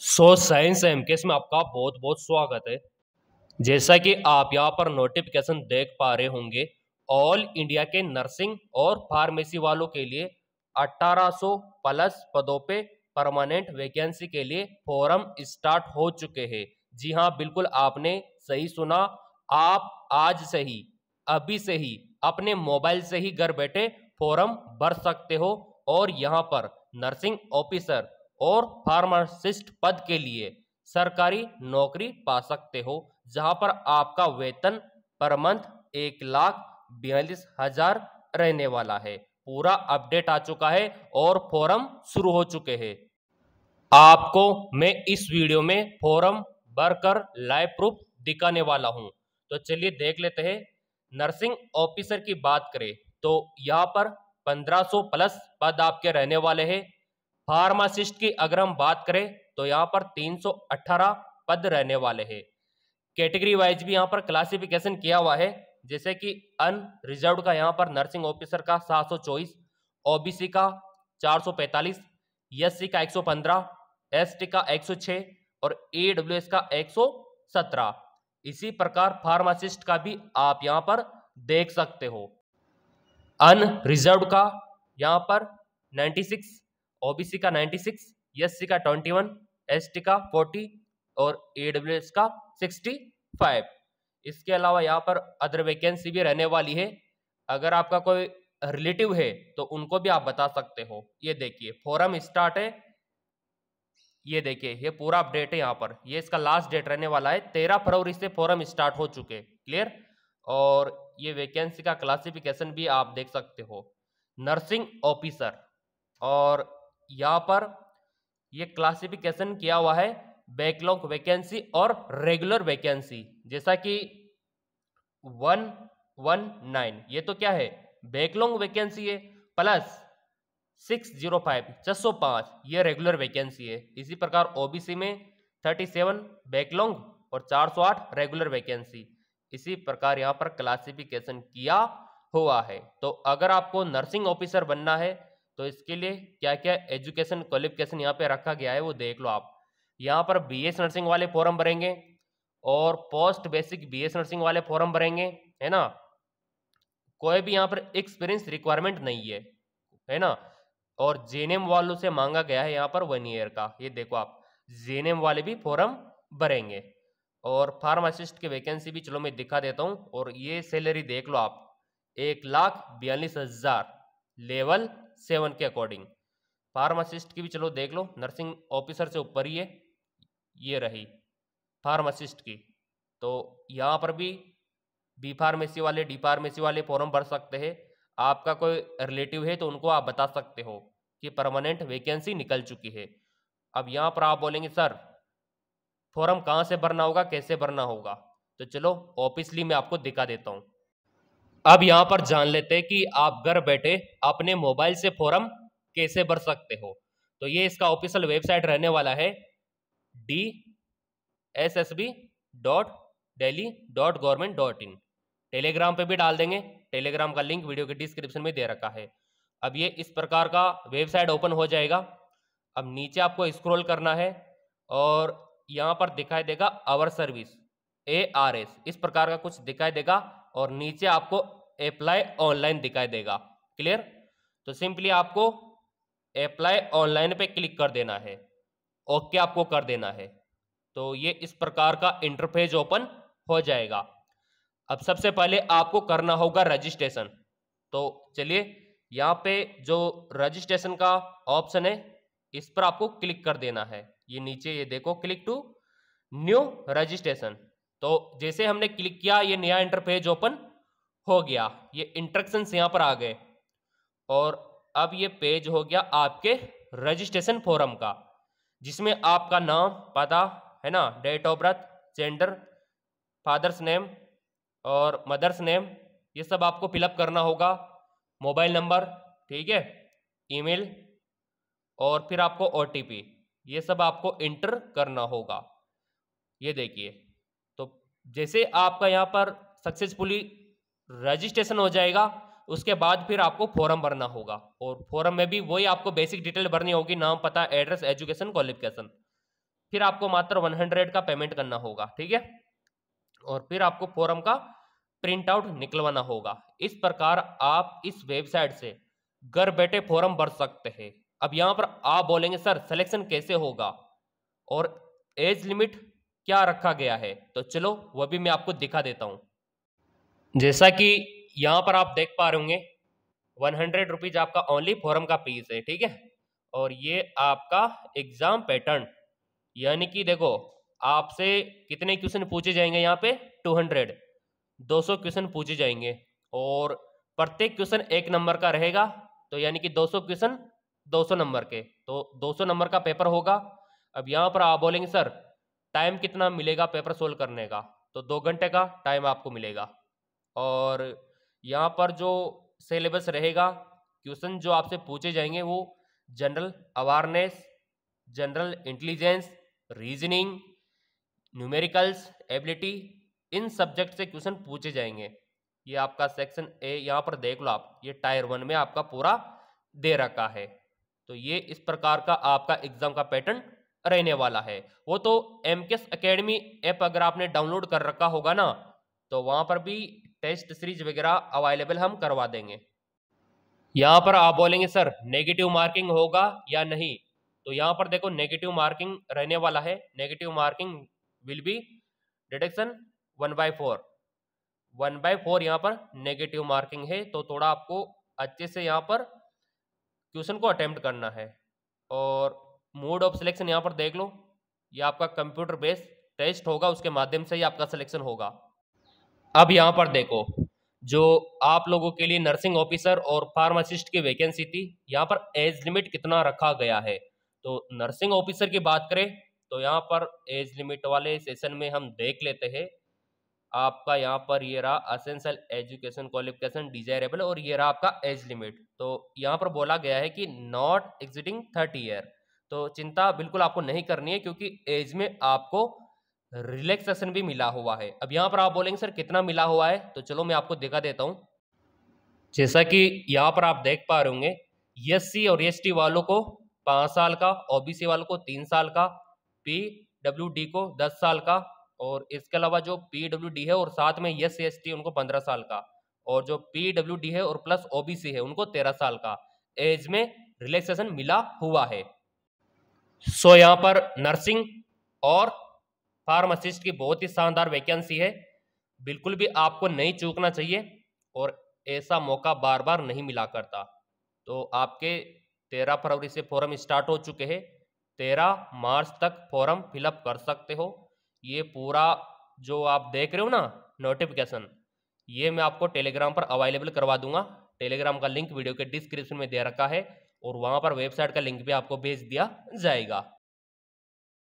Science MKS में आपका बहुत बहुत स्वागत है। जैसा कि आप यहाँ पर नोटिफिकेशन देख पा रहे होंगे, ऑल इंडिया के नर्सिंग और फार्मेसी वालों के लिए 1800 प्लस पदों पे परमानेंट वैकेंसी के लिए फॉर्म स्टार्ट हो चुके हैं। जी हाँ, बिल्कुल आपने सही सुना। आप आज से ही, अभी से ही अपने मोबाइल से ही घर बैठे फॉर्म भर सकते हो और यहाँ पर नर्सिंग ऑफिसर और फार्मासिस्ट पद के लिए सरकारी नौकरी पा सकते हो, जहां पर आपका वेतन पर मंथ 1,42,000 रहने वाला है। पूरा अपडेट आ चुका है और फॉर्म शुरू हो चुके हैं। आपको मैं इस वीडियो में फॉर्म भरकर लाइव प्रूफ दिखाने वाला हूं। तो चलिए देख लेते हैं। नर्सिंग ऑफिसर की बात करें तो यहाँ पर 1500 प्लस पद आपके रहने वाले हैं। फार्मासिस्ट की अगर हम बात करें तो यहाँ पर 318 पद रहने वाले हैं। कैटेगरी वाइज भी यहाँ पर क्लासिफिकेशन किया हुआ है, जैसे कि अनरिजर्व्ड का यहाँ पर नर्सिंग ऑफिसर का 724, ओबीसी का 445, एससी का 115, एसटी का 106 और ईडब्ल्यूएस का 117। इसी प्रकार फार्मासिस्ट का भी आप यहाँ पर देख सकते हो। अनरिजर्व्ड का यहाँ पर 96, ओबीसी का 96, एससी का 21, एसटी का 40 और ईडब्ल्यूएस का 65। इसके अलावा यहाँ पर अदर वैकेंसी भी रहने वाली है। अगर आपका कोई रिलेटिव है तो उनको भी आप बता सकते हो। ये देखिए फॉर्म स्टार्ट है, ये देखिए ये पूरा अपडेट है। यहाँ पर ये इसका लास्ट डेट रहने वाला है, 13 फरवरी से फॉर्म स्टार्ट हो चुके। क्लियर। और ये वैकेंसी का क्लासिफिकेशन भी आप देख सकते हो, नर्सिंग ऑफिसर। और यहाँ पर ये क्लासिफिकेशन किया हुआ है बैकलॉग वैकेंसी और रेगुलर वैकेंसी। जैसा कि 119 ये तो क्या है, बैकलॉग वैकेंसी है, प्लस 605 605 ये रेगुलर वैकेंसी है। इसी प्रकार ओबीसी में 37 बैकलॉग और 408 रेगुलर वैकेंसी। इसी प्रकार यहाँ पर क्लासिफिकेशन किया हुआ है। तो अगर आपको नर्सिंग ऑफिसर बनना है तो इसके लिए क्या क्या एजुकेशन क्वालिफिकेशन यहाँ पे रखा गया है वो देख लो आप। यहाँ पर बीएस नर्सिंग वाले फॉर्म भरेंगे और पोस्ट बेसिक बीएस नर्सिंग वाले फॉर्म भरेंगे, है ना। कोई भी यहाँ पर एक्सपीरियंस रिक्वायरमेंट नहीं है ना। और जेएनएम वालों से मांगा गया है यहाँ पर 1 ईयर का। ये देखो आप, जेएनएम वाले भी फॉर्म भरेंगे। और फार्मासिस्ट की वैकेंसी भी चलो मैं दिखा देता हूँ। और ये सैलरी देख लो आप, 1,42,000 लेवल 7 के अकॉर्डिंग। फार्मासिस्ट की भी चलो देख लो, नर्सिंग ऑफिसर से ऊपर ही है, ये रही फार्मासिस्ट की। तो यहाँ पर भी बी फार्मेसी वाले, डी फार्मेसी वाले फॉर्म भर सकते हैं। आपका कोई रिलेटिव है तो उनको आप बता सकते हो कि परमानेंट वैकेंसी निकल चुकी है। अब यहाँ पर आप बोलेंगे सर फॉर्म कहाँ से भरना होगा, कैसे भरना होगा, तो चलो ऑफिसली मैं आपको दिखा देता हूँ। अब यहाँ पर जान लेते हैं कि आप घर बैठे अपने मोबाइल से फॉर्म कैसे भर सकते हो। तो ये इसका ऑफिशियल वेबसाइट रहने वाला है dssb.delhi.government.in। टेलीग्राम पे भी डाल देंगे, टेलीग्राम का लिंक वीडियो के डिस्क्रिप्शन में दे रखा है। अब ये इस प्रकार का वेबसाइट ओपन हो जाएगा। अब नीचे आपको स्क्रॉल करना है और यहाँ पर दिखाई देगा आवर सर्विस ARS, इस प्रकार का कुछ दिखाई देगा और नीचे आपको अप्लाई ऑनलाइन दिखाई देगा। क्लियर। तो सिंपली आपको अप्लाई ऑनलाइन पे क्लिक कर देना है, ओके आपको कर देना है। तो ये इस प्रकार का इंटरफेस ओपन हो जाएगा। अब सबसे पहले आपको करना होगा रजिस्ट्रेशन। तो चलिए यहाँ पे जो रजिस्ट्रेशन का ऑप्शन है इस पर आपको क्लिक कर देना है। ये नीचे ये देखो, क्लिक टू न्यू रजिस्ट्रेशन। तो जैसे हमने क्लिक किया ये नया इंटरफेस ओपन हो गया, ये इंस्ट्रक्शंस यहाँ पर आ गए और अब ये पेज हो गया आपके रजिस्ट्रेशन फॉर्म का, जिसमें आपका नाम, पता, है ना, date of birth, gender, father's name और मदर्स नेम, ये सब आपको फिलअप करना होगा। मोबाइल नंबर, ठीक है, ईमेल और फिर आपको OTP, ये सब आपको इंटर करना होगा। ये देखिए, तो जैसे आपका यहाँ पर सक्सेसफुली रजिस्ट्रेशन हो जाएगा उसके बाद फिर आपको फॉर्म भरना होगा। और फॉर्म में भी वही आपको बेसिक डिटेल भरनी होगी, नाम, पता, एड्रेस, एजुकेशन, क्वालिफिकेशन। फिर आपको मात्र 100 का पेमेंट करना होगा, ठीक है। और फिर आपको फॉर्म का प्रिंट आउट निकलवाना होगा। इस प्रकार आप इस वेबसाइट से घर बैठे फॉर्म भर सकते हैं। अब यहाँ पर आप बोलेंगे सर सिलेक्शन कैसे होगा और एज लिमिट क्या रखा गया है, तो चलो वह भी मैं आपको दिखा देता हूँ। जैसा कि यहाँ पर आप देख पा रहे होंगे 100 रुपीज आपका ओनली फॉर्म का फीस है, ठीक है। और ये आपका एग्जाम पैटर्न, यानी कि देखो आपसे कितने क्वेश्चन पूछे जाएंगे यहाँ पे 200 क्वेश्चन पूछे जाएंगे और प्रत्येक क्वेश्चन 1 नंबर का रहेगा, तो यानी कि 200 क्वेश्चन 200 नंबर के, तो 200 नंबर का पेपर होगा। अब यहाँ पर आप बोलेंगे सर टाइम कितना मिलेगा पेपर सोल्व करने का, तो 2 घंटे का टाइम आपको मिलेगा। और यहाँ पर जो सिलेबस रहेगा, क्वेश्चन जो आपसे पूछे जाएंगे वो general awareness, general intelligence, reasoning, numericals, ability, इन सब्जेक्ट से क्वेश्चन पूछे जाएंगे। ये आपका सेक्शन ए यहाँ पर देख लो आप, ये टायर 1 में आपका पूरा दे रखा है। तो ये इस प्रकार का आपका एग्जाम का पैटर्न रहने वाला है। वो तो एमकेएस एकेडमी ऐप अगर आपने डाउनलोड कर रखा होगा ना, तो वहाँ पर भी टेस्ट सीरीज वगैरह अवेलेबल हम करवा देंगे। यहाँ पर आप बोलेंगे सर नेगेटिव मार्किंग होगा या नहीं, तो यहाँ पर देखो नेगेटिव मार्किंग रहने वाला है। Negative marking will be deduction 1/4, 1/4 यहाँ पर नेगेटिव मार्किंग है। तो थोड़ा आपको अच्छे से यहाँ पर क्वेश्चन को अटेम्प्ट करना है। और मोड ऑफ सिलेक्शन यहाँ पर देख लो, ये आपका कंप्यूटर बेस्ड टेस्ट होगा, उसके माध्यम से ही आपका सिलेक्शन होगा। अब यहाँ पर देखो जो आप लोगों के लिए नर्सिंग ऑफिसर और फार्मासिस्ट की वैकेंसी थी, यहाँ पर एज लिमिट कितना रखा गया है। तो नर्सिंग ऑफिसर की बात करें तो यहाँ पर एज लिमिट वाले सेशन में हम देख लेते हैं। आपका यहाँ पर ये रहा असेंशियल एजुकेशन क्वालिफिकेशन डिजायरेबल, और ये रहा आपका एज लिमिट। तो यहाँ पर बोला गया है कि नॉट एक्सीडिंग 30 ईयर। तो चिंता बिल्कुल आपको नहीं करनी है, क्योंकि एज में आपको रिलैक्सेशन भी मिला हुआ है। अब यहाँ पर आप बोलेंगे सर कितना मिला हुआ है, तो चलो मैं आपको दिखा देता हूँ। जैसा कि यहाँ पर आप देख पा रहे होंगे, एससी और एसटी वालों को 5 साल का, ओबीसी वालों को 3 साल का, पीडब्ल्यूडी को 10 साल का, और इसके अलावा जो पीडब्ल्यूडी है और साथ में एससी एसटी उनको 15 साल का, और जो पीडब्ल्यूडी है और प्लस ओबीसी है उनको 13 साल का एज में रिलैक्सेशन मिला हुआ है। सो यहाँ पर नर्सिंग और फार्मासिस्ट की बहुत ही शानदार वैकेंसी है, बिल्कुल भी आपको नहीं चूकना चाहिए, और ऐसा मौका बार बार नहीं मिला करता। तो आपके 13 फरवरी से फॉर्म स्टार्ट हो चुके हैं, 13 मार्च तक फॉर्म फिलअप कर सकते हो। ये पूरा जो आप देख रहे हो ना नोटिफिकेशन, ये मैं आपको टेलीग्राम पर अवेलेबल करवा दूंगा। टेलीग्राम का लिंक वीडियो के डिस्क्रिप्शन में दे रखा है, और वहाँ पर वेबसाइट का लिंक भी आपको भेज दिया जाएगा।